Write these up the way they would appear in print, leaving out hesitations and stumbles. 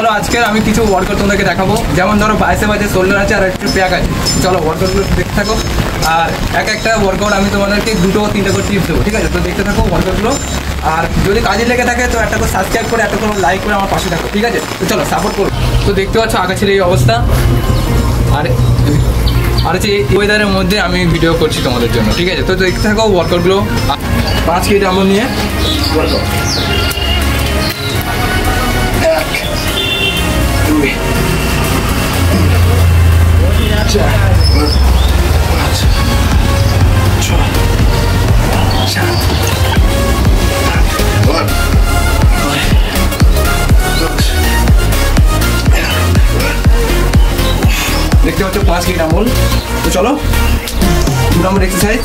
চলো আজকে আমি কিছু ওয়ার্কআউট তোমাদেরকে দেখাবো, যেমন ধরো বাইসেপ আছে, শোল্ডার আছে আর একটু প্যাক আছে। চলো ওয়ার্কআউটগুলো দেখতে থাকো, আর একটা ওয়ার্কআউট আমি তোমাদেরকে 2-3টা করে টিপস দেবো, ঠিক আছে? তো দেখতে থাকো ওয়ার্কআউটগুলো, আর যদি কাজে লেগে থাকে তো একটা করে সাবস্ক্রাইব করে একটা করে লাইক করে আমার পাশে থাকো, ঠিক আছে? তো চলো সাপোর্ট করো। তো দেখতে পাচ্ছ আগাছের এই অবস্থা, আর হচ্ছে এই ওয়েদারের মধ্যে আমি ভিডিও করছি তোমাদের জন্য, ঠিক আছে? তো দেখতে থাকো ওয়ার্কআউটগুলো। 5 কেজি ডাম্বল নিয়ে ওয়ার্কআউট। 2, 4, 5, 6, 7, 8, 9, 10, 11। দেখতে পাচ্ছ 5 কেজি ডাম্বল। তো চলো 2 নম্বর এক্সারসাইজ।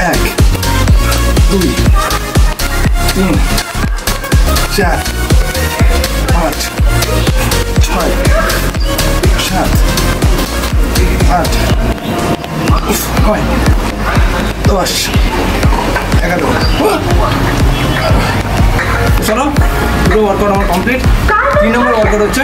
1, 2, 3, 4, 5, 6, 7, 8, 9, 10, 11। চলো পুরো ওয়ার্কআউট আমার কমপ্লিট। 3 নম্বর ওয়ার্কআউট হচ্ছে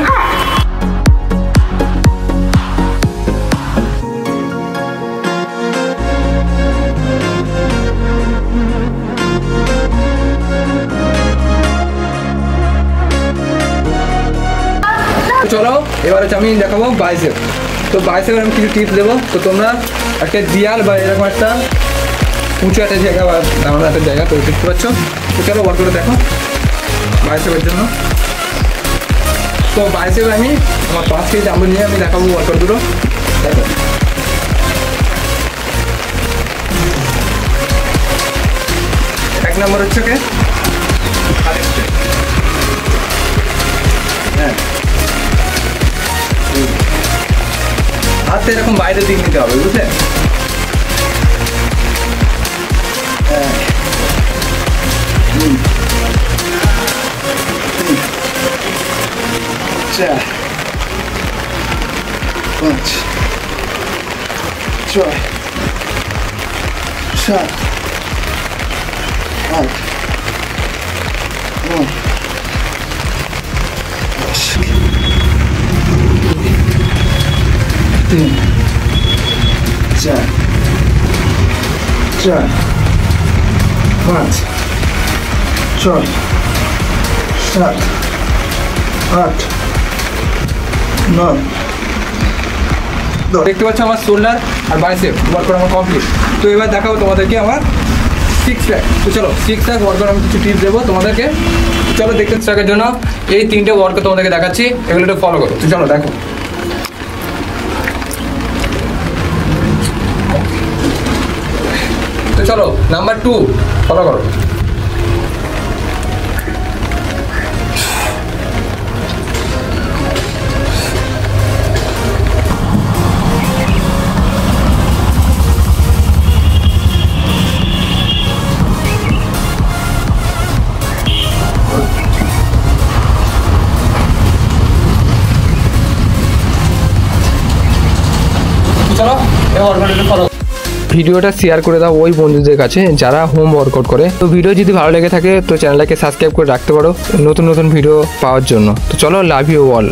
চলো এবার হচ্ছে আমি দেখাবো বাইসেপ। তো বাইসেপের আমি কিছু টিপস দেবো। তো তোমরা একটা দিয়াল বা এরকম একটা উঁচু একটা জায়গা বা দাঁড়ানো একটা জায়গা তো দেখতে পাচ্ছ। তো চলো ওয়ার্কআউট দেখো বাইসেপের জন্য। তো বাইসেপে আমি আমার 5 কেজি ডাম্বল নিয়ে আমি দেখাবো ওয়ার্কআউটগুলো, দেখো। এক নম্বর হচ্ছে কে হ্যাঁ, হাতটা এরকম বাইরের দিক নিতে হবে, বুঝলে? 1, 2, 3, 4, 5, 6, 7, 8, 9, 10, 3, 4, 5, 6, 7, 8, 9। দেখতে পাচ্ছ আমার শোল্ডার আর বাইসেপ ওয়ার্কআউট আমার কমপ্লিট। তো এবার দেখাবো তোমাদেরকে আমার 6 প্যাক। তো চলো 6 প্যাক ওয়ার্কআউট আমি কিছু টিপস দেবো তোমাদেরকে। চলো দেখতে থাকার জন্য এই 3টে ওয়ার্কআউট তোমাদেরকে দেখাচ্ছি, এগুলো একটু ফলো করো। তো চলো দেখো। তো চলো নাম্বার 2 ফলো করো। চলো এই ওয়ার্কআউটটা ফলো। ভিডিওটা শেয়ার করে দাও ওই বন্ধুদের কাছে যারা হোম ওয়ার্কআউট করে। তো ভিডিও যদি ভালো লেগে থাকে তো চ্যানেলটাকে সাবস্ক্রাইব করে রাখতে পারো নতুন নতুন ভিডিও পাওয়ার জন্য। তো চলো লাভ ইউ অল।